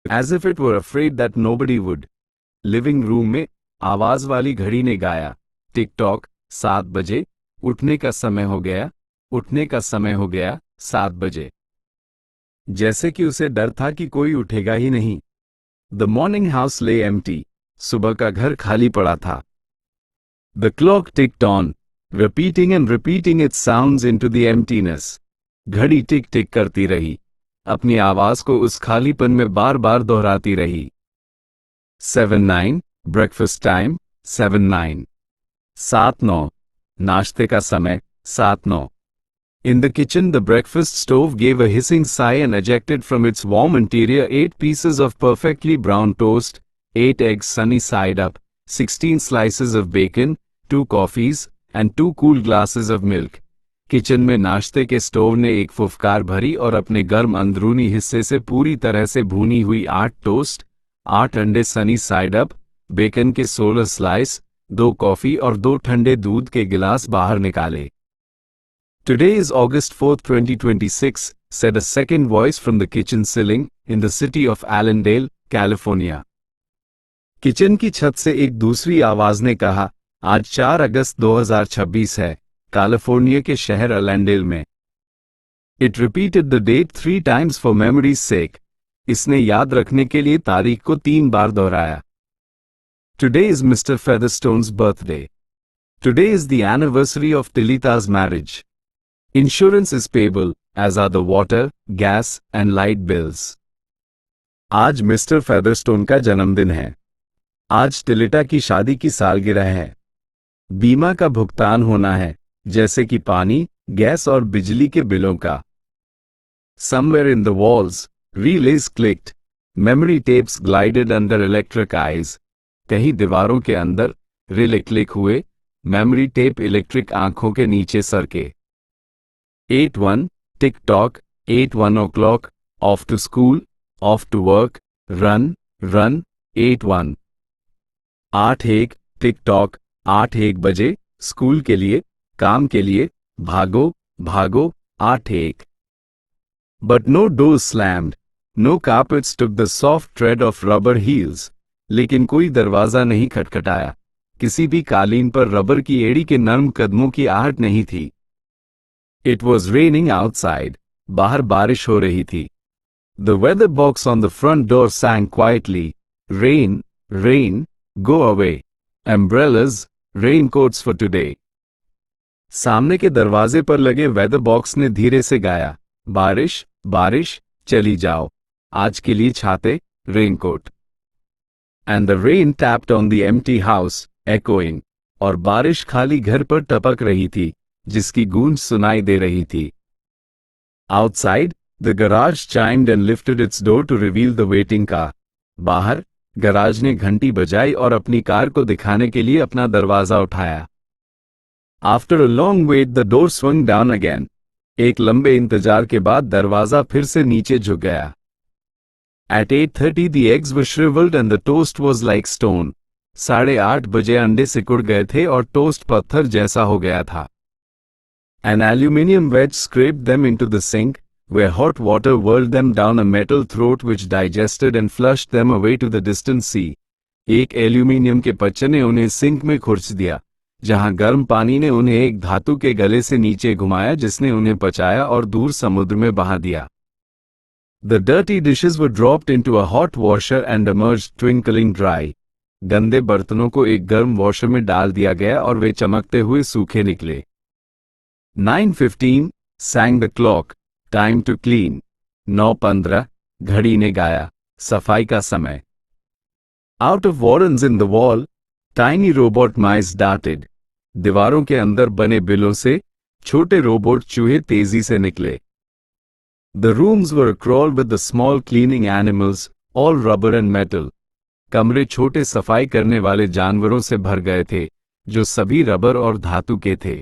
as if it were afraid that nobody would. Living room में आवाज वाली घड़ी ने गाया, टिक टॉक, 7 बजे, उठने का समय हो गया, उठने का समय हो गया, 7 बजे। जैसे कि उसे डर था कि कोई उठेगा ही नहीं। The morning house lay empty. सुबह का घर खाली पड़ा था। The clock ticked on, repeating and repeating its sounds into the emptiness. घड़ी टिक टिक करती रही, अपनी आवाज को उस खालीपन में बार बार दोहराती रही। 7-9, breakfast time, 7-9. 7-9, नाश्ते का समय, 7-9. In the kitchen, the breakfast stove gave a hissing sigh and ejected from its warm interior 8 pieces of perfectly brown toast, 8 eggs sunny side up, 16 slices of bacon, 2 coffees, and 2 cool glasses of milk. Kitchen में नाश्ते के stove ने एक फुफकार भरी और अपने गर्म अंदरूनी हिस्से से पूरी तरह से भूनी हुई 8 टोस्ट, 8 अंडे सनी साइड अप, बेकन के 16 स्लाइस, 2 कॉफी और 2 ठंडे दूध के गिलास बाहर निकाले। Today is August 4, 2026, said a second voice from the kitchen ceiling, in the city of Allendale, California. Kitchen की छत से एक दूसरी आवाज ने कहा, आज 4 अगस्त 2026 है, कैलिफोर्निया के शहर एलेंडेल में। It repeated the date 3 times for memory's sake. इसने याद रखने के लिए तारीख को 3 बार दोहराया। Today is Mr. Featherstone's birthday. Today is the anniversary of Tilita's marriage. Insurance is payable, as are the water, gas, and light bills. आज mister फेदरस्टोन का जन्मदिन है। आज टिलिटा की शादी की सालगिरह है। बीमा का भुगतान होना है, जैसे कि पानी, गैस और बिजली के बिलों का। Somewhere in the walls, relays clicked. Memory tapes glided under electric eyes. कहीं दीवारों के अंदर रिले क्लिक हुए, मेमोरी टेप इलेक्ट्रिक आंखों के नीचे सरके। 8-1, tick tock, 8-1 o'clock, off to school, off to work, run, run, 8-1. 8-1, tick tock, 8-1 बजे, स्कूल के लिए, काम के लिए, भागो, भागो, 8-1. But no doors slammed, no carpets took the soft tread of rubber heels. लेकिन कोई दरवाजा नहीं खटखटाया, किसी भी कालीन पर रबर की एड़ी के नर्म कदमों की आहट नहीं थी। It was raining outside. बाहर बारिश हो रही थी। The weather box on the front door sang quietly. Rain, rain, go away. Umbrellas, raincoats for today. सामने के दरवाजे पर लगे वेदर बॉक्स ने धीरे से गाया, बारिश, बारिश, चली जाओ। आज के लिए छाते, raincoat. And the rain tapped on the empty house, echoing. और बारिश खाली घर पर टपक रही थी, जिसकी गूंज सुनाई दे रही थी। Outside, the garage chimed and lifted its door to reveal the waiting car. बाहर, गराज ने घंटी बजाई और अपनी कार को दिखाने के लिए अपना दरवाजा उठाया। After a long wait, the door swung down again. एक लंबे इंतजार के बाद दरवाजा फिर से नीचे झुक गया। At 8:30 the eggs were shriveled and the toast was like stone. 8:30 बजे अंडे सिकुड़ गए थे और टोस्ट पत्थर जैसा हो गया था। An aluminum wedge scraped them into the sink, where hot water whirled them down a metal throat which digested and flushed them away to the distant sea. एक एल्यूमिनियम के पच्चे ने उन्हें सिंक में खुरच दिया, जहां गर्म पानी ने उन्हें एक धातु के गले से नीचे घुमाया जिसने उन्हें पचाया और दूर समुद्र में बहा दिया। The dirty dishes were dropped into a hot washer and emerged twinkling dry. गंदे बर्तनों को एक गर्म वॉशर में डाल दिया गया और वे चमकते हुए सूखे निकले। 9:15 sang the clock, time to clean. 9:15 घड़ी ने गाया, सफाई का समय। Out of warrens in the wall, tiny robot mice darted. दीवारों के अंदर बने बिलों से छोटे रोबोट चूहे तेजी से निकले। The rooms were crawled with the small cleaning animals, all rubber and metal. कमरे छोटे सफाई करने वाले जानवरों से भर गए थे, जो सभी रबर और धातु के थे।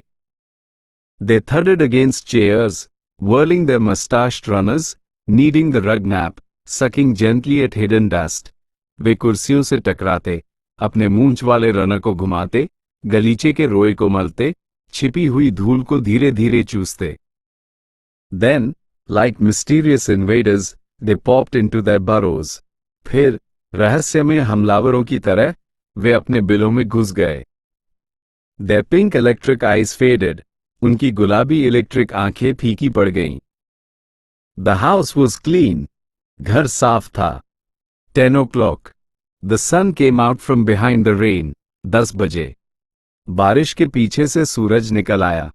They thudded against chairs, whirling their mustached runners, kneading the rug nap, sucking gently at hidden dust. वे कुर्सियों से टकराते, अपने मूंछ वाले रनर को घुमाते, गलीचे के रोए को मलते, छिपी हुई धूल को धीरे धीरे चूसते। Then, like mysterious invaders, they popped into their burrows. फिर रहस्यमय हमलावरों की तरह वे अपने बिलों में घुस गए। Their pink electric eyes faded. उनकी गुलाबी इलेक्ट्रिक आंखें फीकी पड़ गईं। The house was clean. घर साफ था। 10 o'clock. The sun came out from behind the rain. 10 बजे। बारिश के पीछे से सूरज निकल आया।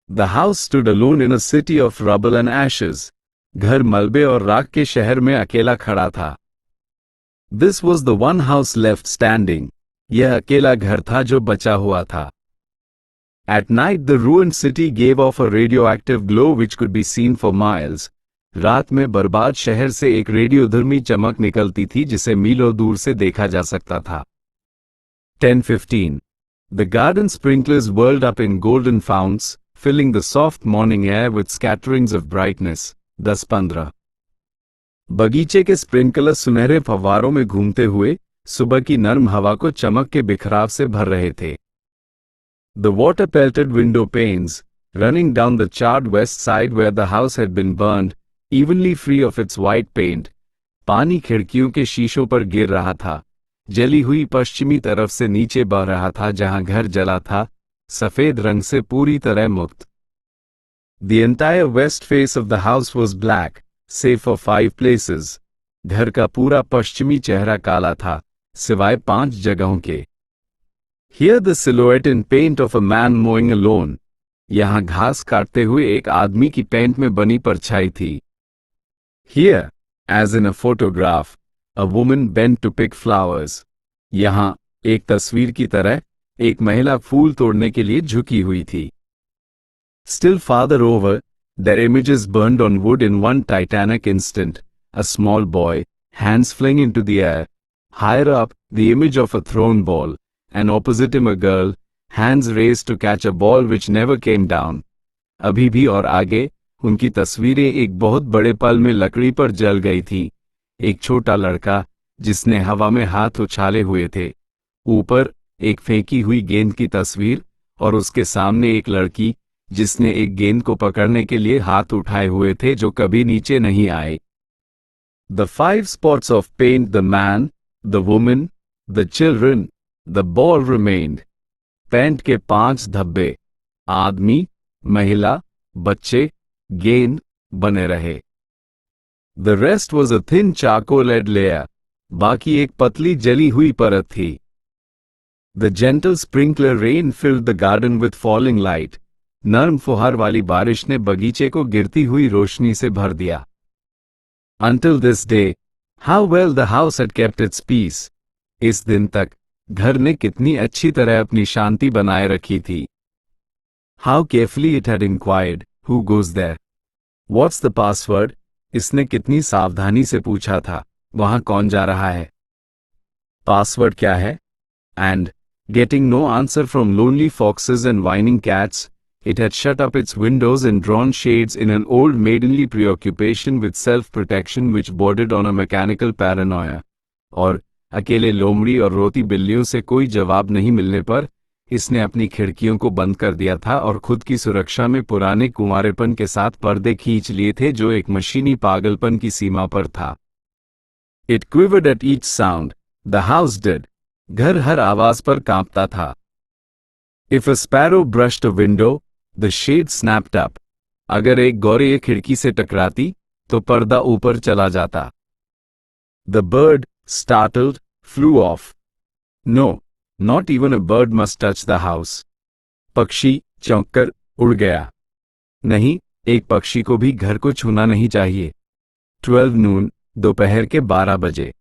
The house stood alone in a city of rubble and ashes. घर मलबे और राख के शहर में अकेला खड़ा था। This was the one house left standing. यह अकेला घर था जो बचा हुआ था। At night the ruined city gave off a radioactive glow which could be seen for miles. रात में बर्बाद शहर से एक रेडियोधर्मी चमक निकलती थी जिसे मीलों दूर से देखा जा सकता था। 10:15. The garden sprinklers whirled up in golden founts, filling the soft morning air with scatterings of brightness. 10:15. बगीचे के स्प्रिंकलर सुनहरे फव्वारों में घूमते हुए सुबह की नर्म हवा को चमक के बिखराव से भर रहे थे। The water pelted window panes, running down the charred west side where the house had been burned, evenly free of its white paint. पानी खिड़कियों के शीशों पर गिर रहा था, जली हुई पश्चिमी तरफ से नीचे बह रहा था जहां घर जला था, सफेद रंग से पूरी तरह मुक्त। The entire west face of the house was black, save for 5 places. घर का पूरा पश्चिमी चेहरा काला था, सिवाय 5 जगहों के। Here the silhouette in paint of a man mowing a lawn. यहाँ घास काटते हुए एक आदमी की पेंट में बनी परछाई थी। Here, as in a photograph, a woman bent to pick flowers. यहाँ एक तस्वीर की तरह एक महिला फूल तोड़ने के लिए झुकी हुई थी। Still farther over, their images burned on wood in one titanic instant. A small boy, hands flung into the air. Higher up, the image of a thrown ball, and opposite him a girl, hands raised to catch a ball which never came down. अभी भी और आगे, उनकी तस्वीरें एक बहुत बड़े पल में लकड़ी पर जल गई थी। एक छोटा लड़का, जिसने हवा में हाथ उछाले हुए थे। ऊपर, एक फेंकी हुई गेंद की तस्वीर, और उसके सामने एक लड़की, जिसने एक गेंद को पकड़ने के लिए हाथ उठाए हुए थे जो कभी नीचे नहीं आए। The 5 spots of paint, the man, the woman, the children, the ball remained. Paint के 5 धब्बे, आदमी, महिला, बच्चे, गेंद, बने रहे। The rest was a thin charcoal lead layer. बाकी एक पतली जली हुई परत थी। The gentle sprinkler rain filled the garden with falling light. नर्म फुहार वाली बारिश ने बगीचे को गिरती हुई रोशनी से भर दिया। Until this day, how well the house had kept its peace. इस दिन तक घर ने कितनी अच्छी तरह अपनी शांति बनाए रखी थी। How carefully it had inquired, who goes there? What's the password? इसने कितनी सावधानी से पूछा था, वहां कौन जा रहा है? पासवर्ड क्या है? And, getting no answer from lonely foxes and whining cats, it had shut up its windows and drawn shades in an old maidenly preoccupation with self-protection which bordered on a mechanical paranoia. और अकेले लोमड़ी और रोती बिल्लियों से कोई जवाब नहीं मिलने पर इसने अपनी खिड़कियों को बंद कर दिया था और खुद की सुरक्षा में पुराने कुंवारेपन के साथ पर्दे खींच लिए थे जो एक मशीनी पागलपन की सीमा पर था। It quivered at each sound. The house did. घर हर आवाज पर कांपता था। If a sparrow brushed a window, the shade snapped up. अगर एक गौरैया खिड़की से टकराती, तो पर्दा ऊपर चला जाता। The bird, startled, flew off. No, not even a bird must touch the house. पक्षी चौंककर उड़ गया। नहीं, एक पक्षी को भी घर को छूना नहीं चाहिए। 12 noon, दोपहर के 12 बजे।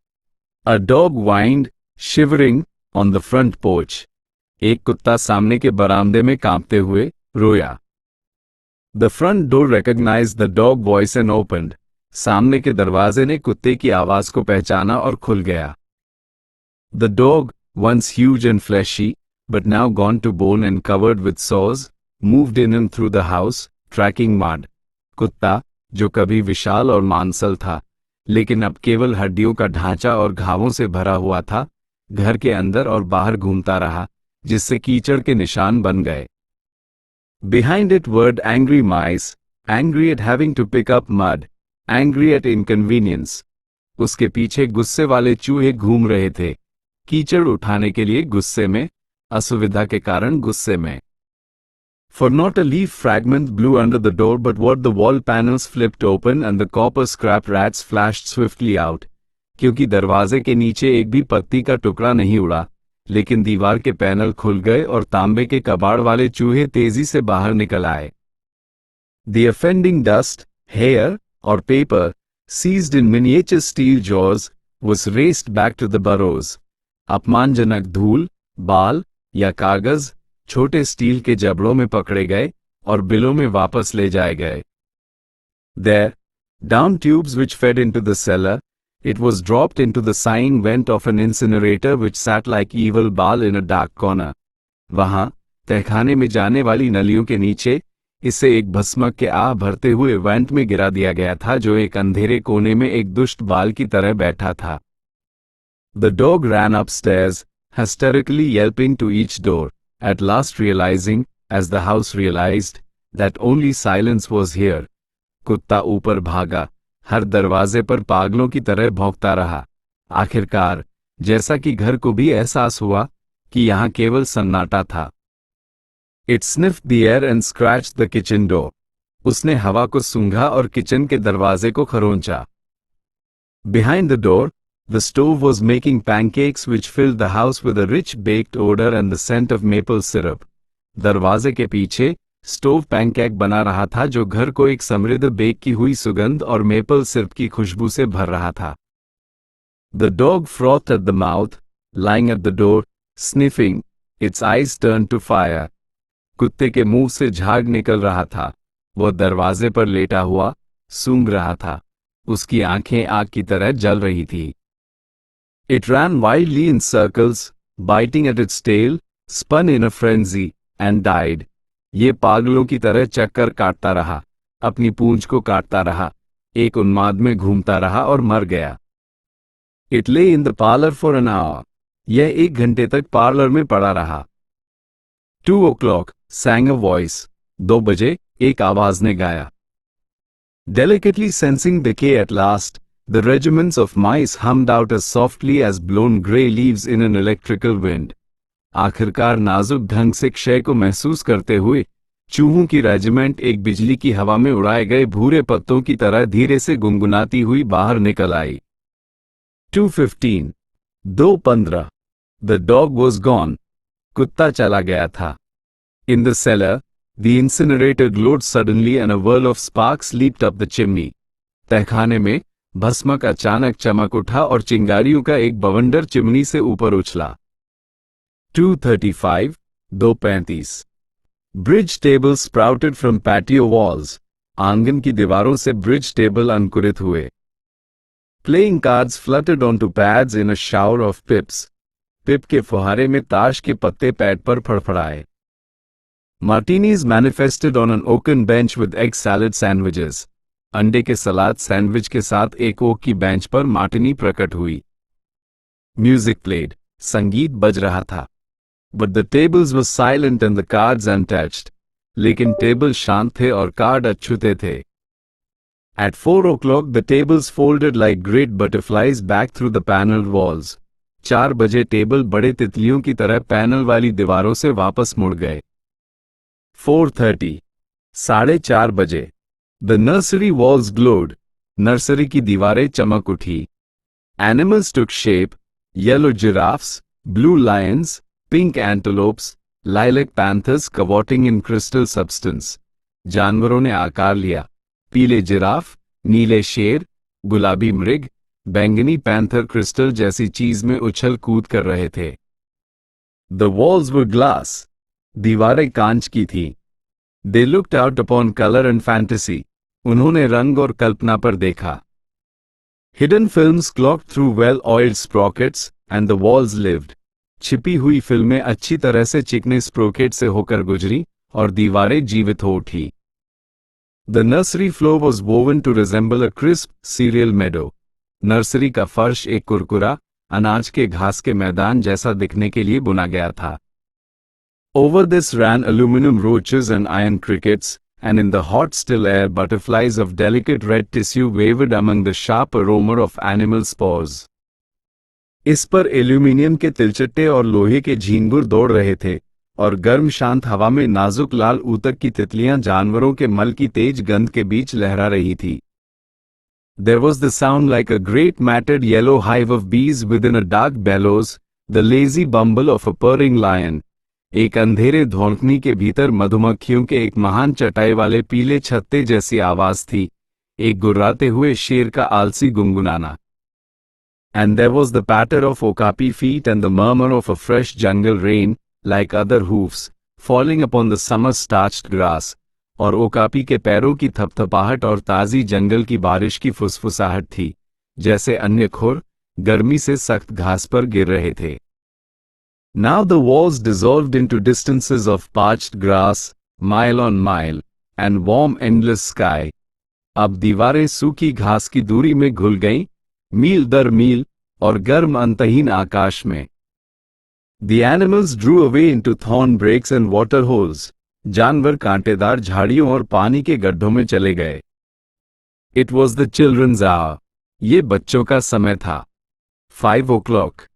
A dog whined, shivering, on the front porch. एक कुत्ता सामने के बरामदे में कांपते हुए रोया। The front door recognized the dog voice and opened. सामने के दरवाजे ने कुत्ते की आवाज को पहचाना और खुल गया। The dog, once huge and fleshy, but now gone to bone and covered with sores, moved in and through the house, tracking mud. कुत्ता, जो कभी विशाल और मांसल था, लेकिन अब केवल हड्डियों का ढांचा और घावों से भरा हुआ था, घर के अंदर और बाहर घूमता रहा, जिससे कीचड़ के निशान बन गए। Behind it whirred angry mice, angry at having to pick up mud, angry at inconvenience. उसके पीछे गुस्से वाले चूहे घूम रहे थे, कीचड़ उठाने के लिए गुस्से में, असुविधा के कारण गुस्से में। For not a leaf fragment blew under the door, but what the wall panels flipped open and the copper scrap rats flashed swiftly out. क्योंकि दरवाजे के नीचे एक भी पत्ती का टुकड़ा नहीं उड़ा, लेकिन दीवार के पैनल खुल गए और तांबे के कबाड़ वाले चूहे तेजी से बाहर निकल आए। The offending dust, hair, or paper, seized in miniature steel jaws, was raced back to the burrows. अपमानजनक धूल, बाल या कागज छोटे स्टील के जबड़ों में पकड़े गए और बिलों में वापस ले जाए गए। There, down tubes which fed into the cellar, it was dropped into the sighing vent of an incinerator which sat like evil Baal in a dark corner. वहां, तहखाने में जाने वाली नलियों के नीचे, इसे एक भस्मक के आह भरते हुए वेंट में गिरा दिया गया था जो एक अंधेरे कोने में एक दुष्ट बाल की तरह बैठा था। The dog ran upstairs, hysterically yelping to each door. At last realizing, as the house realized, that only silence was here. कुत्ता ऊपर भागा, हर दरवाजे पर पागलों की तरह भौंकता रहा। आखिरकार, जैसा कि घर को भी एहसास हुआ कि यहाँ केवल सन्नाटा था। It sniffed the air and scratched the kitchen door. उसने हवा को सूंघा और किचन के दरवाजे को खरोंचा। Behind the door, the stove was making pancakes which filled the house with a rich baked odor and the scent of maple syrup. दरवाजे के पीछे स्टोव पैनकेक बना रहा था जो घर को एक समृद्ध बेक की हुई सुगंध और मेपल सिरप की खुशबू से भर रहा था। The dog frothed at the mouth, lying at the door, sniffing, its eyes turned to fire. कुत्ते के मुंह से झाग निकल रहा था, वह दरवाजे पर लेटा हुआ, सूंघ रहा था, उसकी आंखें आग की तरह जल रही थी। It ran wildly in circles, biting at its tail, spun in a frenzy, and died. ये पागलों की तरह चक्कर काटता रहा, अपनी पूंछ को काटता रहा, एक उन्माद में घूमता रहा और मर गया। It lay in the parlor for an hour. यह 1 घंटे तक पार्लर में पड़ा रहा। 2 o'clock, sang a voice. 2 बजे, एक आवाज ने गाया। Delicately sensing decay at last, the regiments of mice hummed out as softly as blown grey leaves in an electrical wind. आखिरकार नाजुक ढंग से क्षय को महसूस करते हुए, चूहों की रेजिमेंट एक बिजली की हवा में उड़ाए गए भूरे पत्तों की तरह धीरे से गुनगुनाती हुई बाहर निकल आई। 2:15, 2:15. The dog was gone. कुत्ता चला गया था। In the cellar, the incinerator glowed suddenly and a whirl of sparks leaped up the chimney. तहखाने में भस्मक अचानक चमक उठा और चिंगारियों का एक बवंडर चिमनी से ऊपर उछला। 2:35, 2:35. Bridge tables sprouted from patio walls. आंगन की दीवारों से ब्रिज टेबल अंकुरित हुए। Playing cards fluttered onto pads in a shower of pips. पिप के फुहारे में ताश के पत्ते पैड पर फड़फड़ाए। Martinis manifested on an oaken bench with egg salad sandwiches. अंडे के सलाद सैंडविच के साथ एक ओक की बेंच पर मार्टिनी प्रकट हुई। Music played. संगीत बज रहा था। But the tables were silent and the cards untouched. लेकिन टेबल शांत थे और कार्ड अछूते थे। At 4 o'clock the tables folded like great butterflies back through the paneled walls. 4 बजे टेबल बड़े तितलियों की तरह पैनल वाली दीवारों से वापस मुड़ गए। 4:30, 4:30 बजे। The nursery walls glowed. Nursery की दीवारें चमक उठी। Animals took shape. Yellow giraffes, blue lions, pink antelopes, lilac panthers cavorting in crystal substance. जानवरों ने आकार लिया। पीले जिराफ, नीले शेर, गुलाबी मृग, बैंगनी पैंथर क्रिस्टल जैसी चीज में उछल कूद कर रहे थे। The walls were glass. दीवारें कांच की थी। They looked out upon color and fantasy. उन्होंने रंग और कल्पना पर देखा। Hidden films clocked through well-oiled sprockets, and the walls lived. छिपी हुई फिल्में अच्छी तरह से चिकने स्प्रोकेट से होकर गुजरी और दीवारें जीवित हो उठी। The nursery floor was woven to resemble a crisp cereal meadow. Nursery का फर्श एक कुरकुरा, अनाज के घास के मैदान जैसा दिखने के लिए बुना गया था। Over this ran aluminum roaches and iron crickets, and in the hot still air butterflies of delicate red tissue wavered among the sharp aroma of animal spores. इस पर एल्यूमिनियम के तिलचट्टे और लोहे के झींगुर दौड़ रहे थे, और गर्म शांत हवा में नाजुक लाल ऊतक की तितलियां जानवरों के मल की तेज गंध के बीच लहरा रही थी. There was the sound like a great matted yellow hive of bees within a dark bellows, the lazy bumble of a purring lion. एक अंधेरे धौंकनी के भीतर मधुमक्खियों के एक महान चटाई वाले पीले छत्ते जैसी आवाज थी, एक गुर्राते हुए शेर का आलसी गुनगुनाना. And there was the patter of okapi feet and the murmur of a fresh jungle rain, like other hoofs, falling upon the summer starched grass. और ओकापी के पैरों की थपथपाहट और ताज़ी जंगल की बारिश की फुसफुसाहट थी, जैसे अन्य खुर गर्मी से सख्त घास पर गिर रहे थे. Now the walls dissolved into distances of parched grass, mile on mile, and warm endless sky. अब दीवारें सूखी घास की दूरी में घुल गईं, मील दर मील, और गर्म अंतहीन आकाश में. The animals drew away into thorn breaks and water holes. जानवर कांटेदार झाड़ियों और पानी के गड्ढों में चले गए. It was the children's hour. ये बच्चों का समय था. 5 o'clock.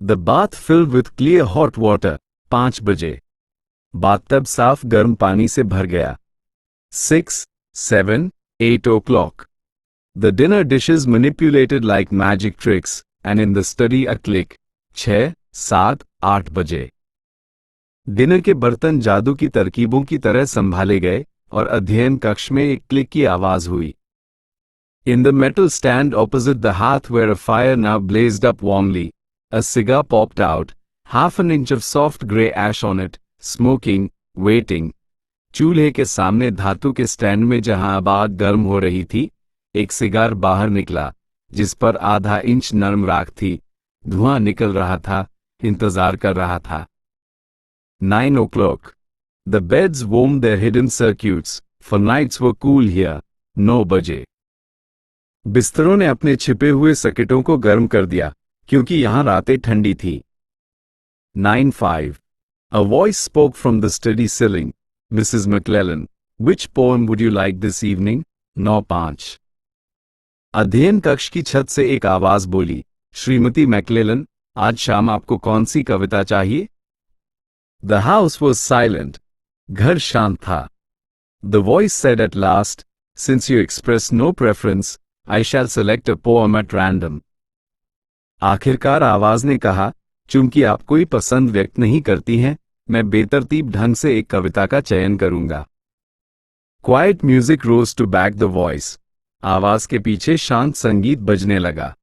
The bath filled with clear hot water. 5 बजे. बाथटब साफ गर्म पानी से भर गया. 6, 7, 8 o'clock. The dinner dishes manipulated like magic tricks, and in the study a click. 6, 7, 8 बजे. डिनर के बर्तन जादू की तरकीबों की तरह संभाले गए, और अध्ययन कक्ष में एक क्लिक की आवाज हुई. In the metal stand opposite the hearth where a fire now blazed up warmly, a cigar popped out, half an inch of soft grey ash on it, smoking, waiting. चूल्हे के सामने धातु के स्टैंड में जहां अब आग गर्म हो रही थी, एक सिगार बाहर निकला, जिस पर आधा इंच नरम राख थी. धुआं निकल रहा था, इंतजार कर रहा था. 9 o'clock. The beds warmed their hidden circuits, for nights were cool here. 9 बजे. बिस्तरों ने अपने छिपे हुए सर्किटों को गर्म कर दिया, क्योंकि यहां रातें ठंडी थी. 9:05. A voice spoke from the study ceiling. Mrs. McClellan, which poem would you like this evening? 9:05. अध्ययन कक्ष की छत से एक आवाज बोली, श्रीमती मैक्लेलन, आज शाम आपको कौन सी कविता चाहिए? The house was silent. घर शांत था. The voice said at last, since you express no preference, I shall select a poem at random. आखिरकार आवाज ने कहा, चूंकि आप कोई पसंद व्यक्त नहीं करती हैं, मैं बेतरतीब ढंग से एक कविता का चयन करूंगा. Quiet music rose to back the voice. आवाज के पीछे शांत संगीत बजने लगा.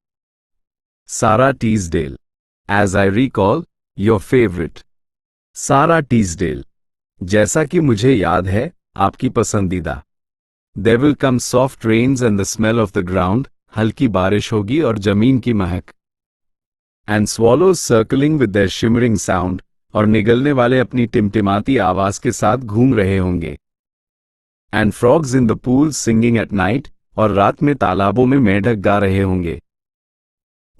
Sarah Teasdale. As I recall, your favorite. सारा टीसडेल. जैसा कि मुझे याद है, आपकी पसंदीदा. There will come soft rains and the smell of the ground. हल्की बारिश होगी और जमीन की महक. And swallows circling with their shimmering sound. और निगलने वाले अपनी टिमटिमाती आवाज के साथ घूम रहे होंगे. And frogs in the pools singing at night. और रात में तालाबों में मेंढक गा रहे होंगे.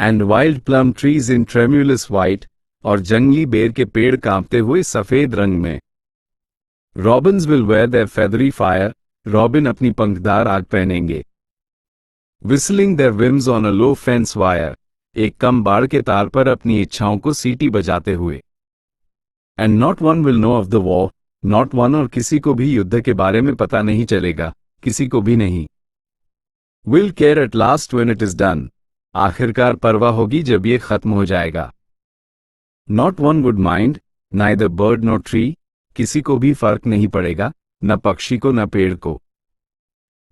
And wild plum trees in tremulous white. और जंगली बेर के पेड़ कांपते हुए सफेद रंग में. Robins will wear their feathery fire. Robin अपनी पंखदार आग पहनेंगे. Whistling their whims on a low fence wire. एक कम बाड़ के तार पर अपनी इच्छाओं को सीटी बजाते हुए. And not one will know of the war. Not one, और किसी को भी युद्ध के बारे में पता नहीं चलेगा, किसी को भी नहीं. Will care at last when it is done. आखिरकार परवाह होगी जब ये खत्म हो जाएगा. Not one would mind, neither bird nor tree. किसी को भी फर्क नहीं पड़ेगा, न पक्षी को न पेड़ को.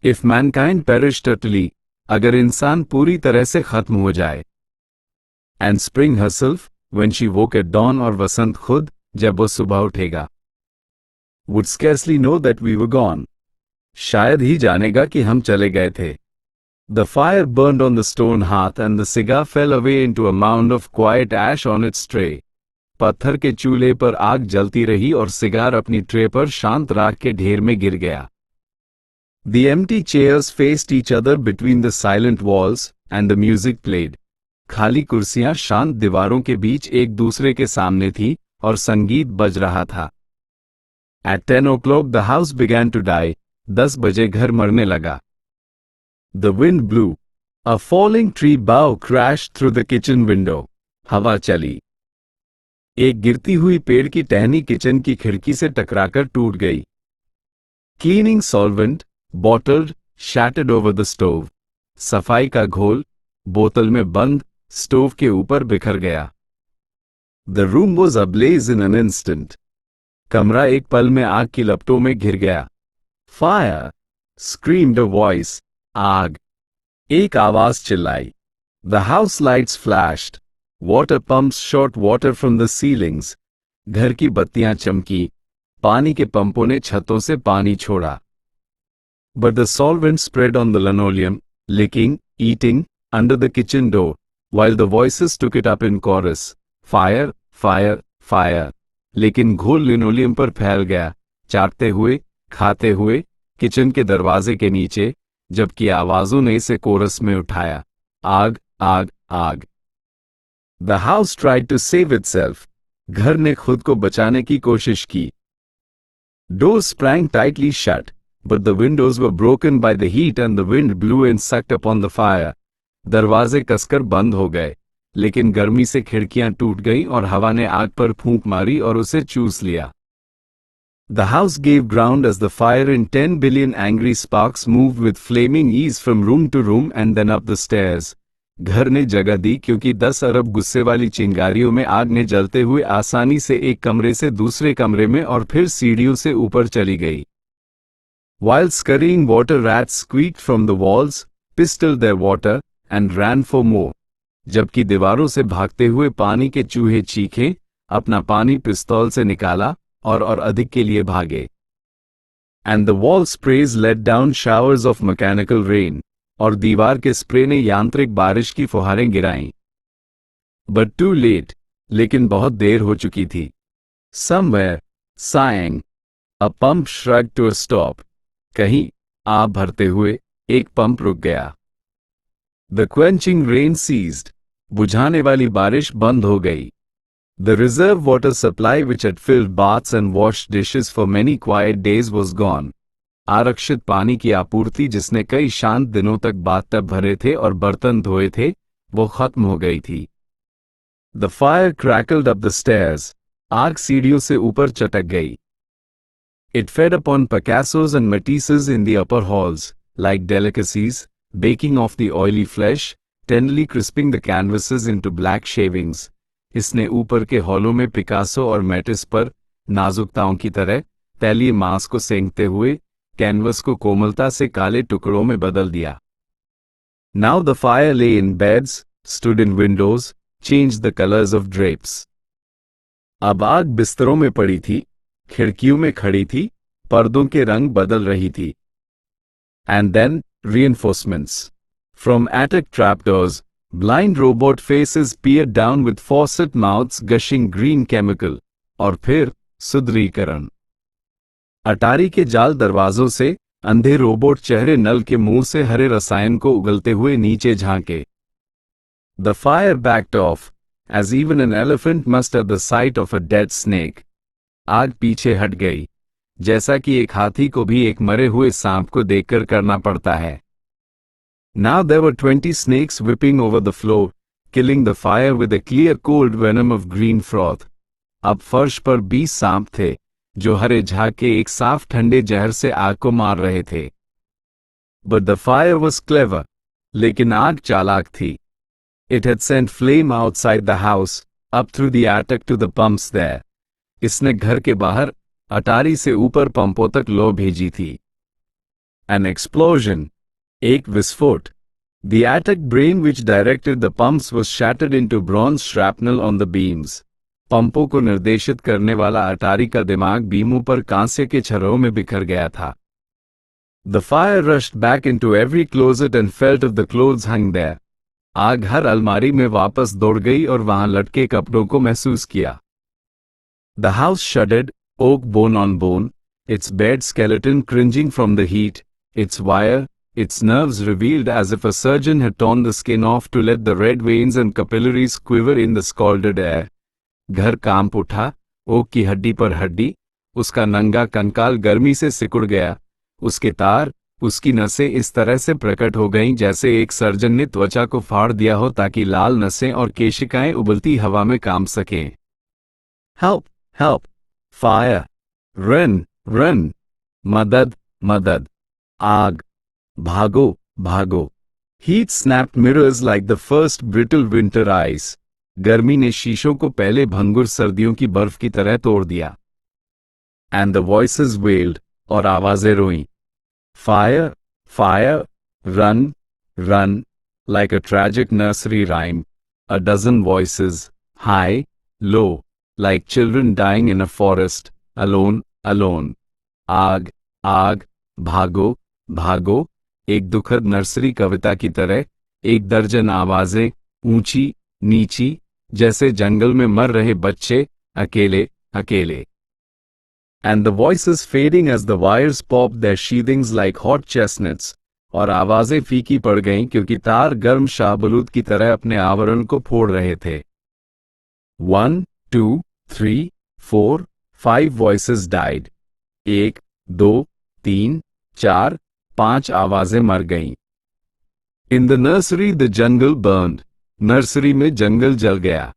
If mankind perished utterly, अगर इंसान पूरी तरह से खत्म हो जाए. And spring herself, when she woke at dawn, और वसंत खुद, जब वो सुबह उठेगा. Would scarcely know that we were gone. शायद ही जानेगा कि हम चले गए थे. The fire burned on the stone hearth and the cigar fell away into a mound of quiet ash on its tray. पत्थर के चूल्हे पर आग जलती रही और सिगार अपनी ट्रे पर शांत राख के ढेर में गिर गया. The empty chairs faced each other between the silent walls, and the music played. खाली कुर्सियां शांत दीवारों के बीच एक दूसरे के सामने थी, और संगीत बज रहा था. At 10 o'clock the house began to die. 10 बजे घर मरने लगा। The wind blew. A falling tree bough crashed through the kitchen window. हवा चली। एक गिरती हुई पेड़ की टहनी किचन की खिड़की से टकराकर टूट गई। Cleaning solvent, bottled, shattered over the stove. सफाई का घोल, बोतल में बंद, स्टोव के ऊपर बिखर गया। The room was ablaze in an instant. कमरा एक पल में आग की लपटों में घिर गया। Fire! Screamed a voice. आग! एक आवाज चिल्लाई। The house lights flashed. Water pumps shot water from the ceilings. घर की बत्तियां चमकी, पानी के पंपों ने छतों से पानी छोड़ा। But the solvent spread on the linoleum, licking, eating, under the kitchen door, while the voices took it up in chorus. Fire, fire, fire. लेकिन घोल लिनोलियम पर फैल गया, चाटते हुए, खाते हुए, किचन के दरवाजे के नीचे, जबकि आवाजों ने इसे कोरस में उठाया। आग, आग, आग। The house tried to save itself. घर ने खुद को बचाने की कोशिश की। Doors sprang tightly shut, but the windows were broken by the heat and the wind blew and sucked upon the fire. दरवाजे कसकर बंद हो गए, लेकिन गर्मी से खिड़कियां टूट गईं और हवा ने आग पर फूंक मारी और उसे चूस लिया। The house gave ground as the fire in 10 billion angry sparks moved with flaming ease from room to room and then up the stairs. घर ने जगह दी क्योंकि 10 अरब गुस्से वाली चिंगारियों में आग ने जलते हुए आसानी से एक कमरे से दूसरे कमरे में और फिर सीढ़ियों से ऊपर चली गई। While scurrying water rats squeaked from the walls, pistoled their water, and ran for more. जबकि दीवारों से भागते हुए पानी के चूहे चीखे, अपना पानी पिस्तौल से निकाला और अधिक के लिए भागे। And the wall sprays let down showers of mechanical rain. और दीवार के स्प्रे ने यांत्रिक बारिश की फुहारें गिराईं। But too late. लेकिन बहुत देर हो चुकी थी। Somewhere, sighing, a pump shrugged to a stop. कहीं, आप भरते हुए, एक पंप रुक गया। The quenching rain ceased. बुझाने वाली बारिश बंद हो गई। The reserve water supply which had filled baths and washed dishes for many quiet days was gone. आरक्षित पानी की आपूर्ति जिसने कई शांत दिनों तक बाथटब भरे थे और बर्तन धोए थे, वो खत्म हो गई थी। The fire crackled up the stairs. आग सीढ़ियों से ऊपर चटक गई। It fed upon Picassos and Matisses in the upper halls, like delicacies, baking off the oily flesh, tenderly crisping the canvases into black shavings. इसने ऊपर के हॉलों में पिकासो और मैटिस पर, नाजुकताओं की तरह, तैलीय मांस को सेंकते हुए, कैनवस को कोमलता से काले टुकड़ों में बदल दिया। Now the fire lay in beds, stood in windows, changed the colors of drapes. अब आग बिस्तरों में पड़ी थी, खिड़कियों में खड़ी थी, पर्दों के रंग बदल रही थी। And then, reinforcements. From attic trapdoors, blind robot faces peered down with faucet mouths gushing green chemical. और फिर, सुदृढ़ीकरण। अटारी के जाल दरवाजों से, अंधे रोबोट चेहरे नल के मुंह से हरे रसायन को उगलते हुए नीचे झांके। The fire backed off, as even an elephant must at the sight of a dead snake. आग पीछे हट गई, जैसा कि एक हाथी को भी एक मरे हुए सांप को देखकर करना पड़ता है। Now there were 20 snakes whipping over the floor, killing the fire with a clear cold venom of green froth. अब फर्श पर 20 सांप थे, जो हरे झाग के एक साफ ठंडे जहर से आग को मार रहे थे। But the fire was clever. लेकिन आग चालाक थी। It had sent flame outside the house, up through the attic to the pumps there. इसने घर के बाहर, अटारी से ऊपर पंपों तक लौ भेजी थी। An explosion. एक विस्फोट। The attic brain which directed the pumps was shattered into bronze shrapnel on the beams. पंपों को निर्देशित करने वाला अटारी का दिमाग बीमों पर कांसे के छर्रों में बिखर गया था। The fire rushed back into every closet and felt of the clothes hung there. आग हर अलमारी में वापस दौड़ गई और वहां लटके कपड़ों को महसूस किया। The house shuddered, oak bone on bone, its bed skeleton cringing from the heat, its wire, its nerves revealed as if a surgeon had torn the skin off to let the red veins and capillaries quiver in the scalded air. घर कांप उठा, okay की हड्डी पर हड्डी, उसका नंगा कंकाल गर्मी से सिकुड़ गया, उसके तार, उसकी नसें इस तरह से प्रकट हो गईं जैसे एक सर्जन ने त्वचा को फाड़ दिया हो ताकि लाल नसें और केशिकाएं उबलती हवा में काम सकें। Help, help, fire, run, run, मदद, मदद, आग, भागो, भागो। Heat snapped mirrors like the first brittle winter ice. गर्मी ने शीशों को पहले भंगुर सर्दियों की बर्फ की तरह तोड़ दिया। एंड द वॉइसेस वेल्ड, और आवाजें रोईं। Fire, fire, run, run, like a tragic nursery rhyme. A dozen voices, high, low, like children dying in a forest, alone, alone. आग, आग, भागो, भागो, एक दुखद नर्सरी कविता की तरह, एक दर्जन आवाजें, ऊंची, नीची, जैसे जंगल में मर रहे बच्चे, अकेले, अकेले. And the voices fading as the wires popped their sheathings like hot chestnuts. और आवाजें फीकी पड़ गईं क्योंकि तार गर्म शाहबलूत की तरह अपने आवरण को फोड़ रहे थे। 1, 2, 3, 4, 5 voices died. 1, 2, 3, 4, 5 आवाजें मर गईं। In the nursery the jungle burned. Nursery में जंगल जल गया।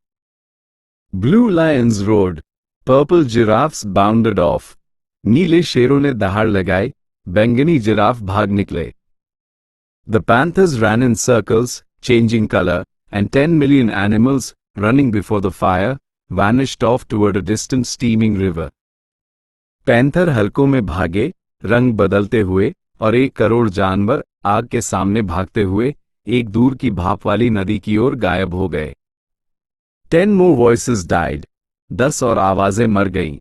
Blue lions roared. Purple giraffes bounded off. नीले शेरों ने दहाड़ लगाई, बैंगनी जिराफ भाग निकले। The panthers ran in circles, changing color, and 10 million animals, running before the fire, vanished off toward a distant steaming river. Panther हलकों में भागे, रंग बदलते हुए, और 1 करोड़ जानवर आग के सामने भागते हुए एक दूर की भाप वाली नदी की ओर गायब हो गए। 10 more voices died. 10 और आवाजें मर गईं।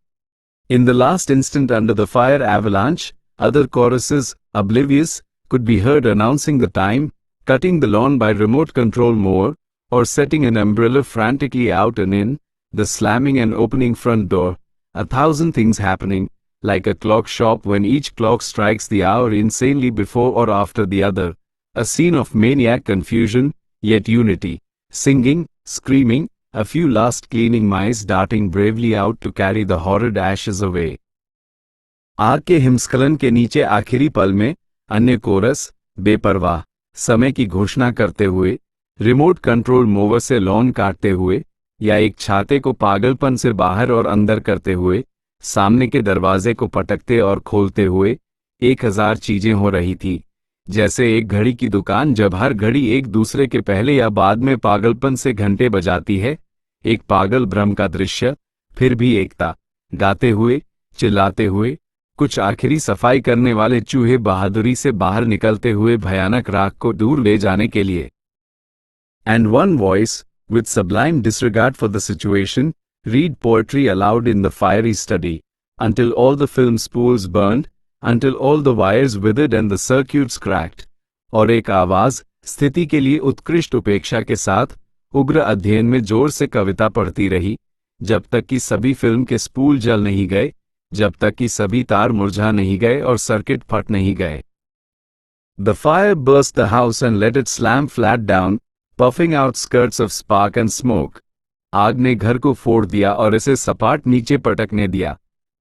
In the last instant under the fire avalanche, other choruses, oblivious, could be heard announcing the time, cutting the lawn by remote control mower, or setting an umbrella frantically out and in, the slamming and opening front door, 1,000 things happening, like a clock shop when each clock strikes the hour insanely before or after the other, a scene of maniac confusion, yet unity, singing, screaming, a few last cleaning mice darting bravely out to carry the horrid ashes away. आग के हिमस्खलन के नीचे आखिरी पल में अन्य coarse, बेपरवाह, समय की घोषणा करते हुए, रिमोट कंट्रोल मोवर से लॉन काटते हुए, या एक छाते को पागलपन से बाहर और अंदर करते हुए, सामने के दरवाजे को पटकते और खोलते हुए, 1000 चीजें हो रही थी, जैसे एक घड़ी की दुकान जब हर घड़ी एक दूसरे के पहले या बाद में पागलपन से घंटे बजाती है, एक पागल भ्रम का दृश्य, फिर भी एकता, गाते हुए, चिल्लाते हुए, कुछ आखिरी सफाई करने वाले चूहे बहादुरी से बाहर निकलते हुए भयानक राख को दूर ले जाने के लिए। And one voice, with sublime disregard for the situation, read poetry aloud in the fiery study, until all the film spools burned, until all the wires withered and the circuits cracked. और एक आवाज, स्थिति के लिए उत्कृष्ट उपेक्षा के साथ, उग्र अध्ययन में जोर से कविता पढ़ती रही, जब तक कि सभी फिल्म के स्पूल जल नहीं गए, जब तक कि सभी तार मुरझा नहीं गए और सर्किट फट नहीं गए। The fire burst the house and let it slam flat down, puffing out skirts of spark and smoke. आग ने घर को फोड़ दिया और इसे सपाट नीचे पटकने दिया,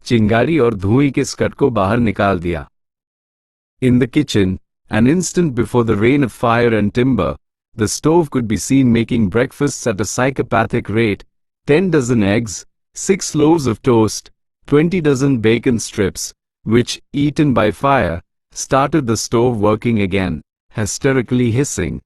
चिंगारी और धुएं के स्कर्ट को बाहर निकाल दिया। In the kitchen, an instant before the rain of fire and timber, the stove could be seen making breakfasts at a psychopathic rate, 10 dozen eggs, 6 loaves of toast, 20 dozen bacon strips, which, eaten by fire, started the stove working again, hysterically hissing.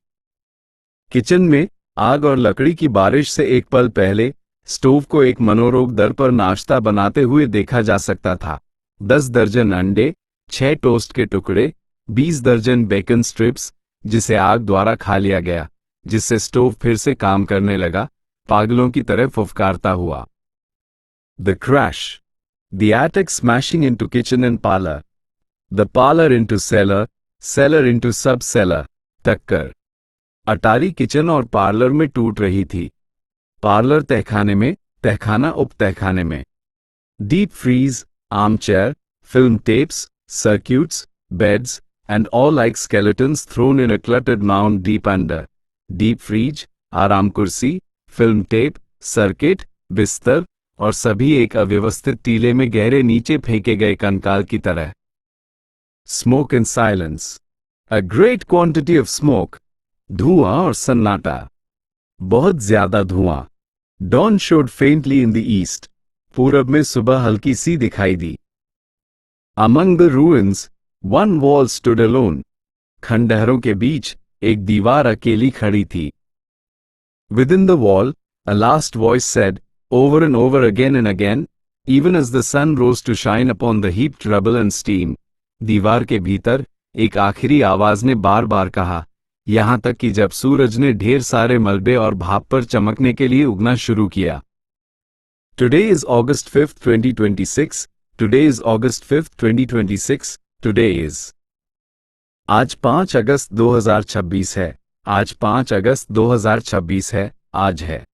Kitchen में आग और लकड़ी की बारिश से एक पल पहले स्टोव को एक मनोरोग दर पर नाश्ता बनाते हुए देखा जा सकता था। 10 दर्जन अंडे, 6 टोस्ट के टुकड़े, 20 दर्जन बेकन स्ट्रिप्स, जिसे आग द्वारा खा लिया गया, जिससे स्टोव फिर से काम करने लगा, पागलों की तरह फुफकारता हुआ। The crash. The attic smashing into kitchen and parlor. The parlor into cellar, cellar into sub-cellar, टक्कर। अटारी किचन और पार्लर में टूट रही थी, पार्लर तहखाने में, तहखाना उप तहखाने में। Deep freeze, armchair, film tapes, circuits, beds, and all like skeletons thrown in a cluttered mound deep under. Deep freeze, आराम कुर्सी, फिल्म टेप, सर्किट, बिस्तर, और सभी एक अव्यवस्थित टीले में गहरे नीचे फेंके गए कंकाल की तरह। Smoke and silence. A great quantity of smoke. धुआं और सन्नाटा. बहुत ज्यादा धुआं. Dawn showed faintly in the east. पूरब में सुबह हल्की सी दिखाई दी. Among the ruins, one wall stood alone. खंडहरों के बीच एक दीवार अकेली खड़ी थी. Within the wall, a last voice said, over and over again and again, even as the sun rose to shine upon the heaped rubble and steam. दीवार के भीतर एक आखिरी आवाज ने बार बार कहा, यहां तक कि जब सूरज ने ढेर सारे मलबे और भाप पर चमकने के लिए उगना शुरू किया. Today is August 5th, 2026. Today is August 5th, 2026. Today is. आज 5 अगस्त 2026 है. आज 5 अगस्त 2026 है. आज है.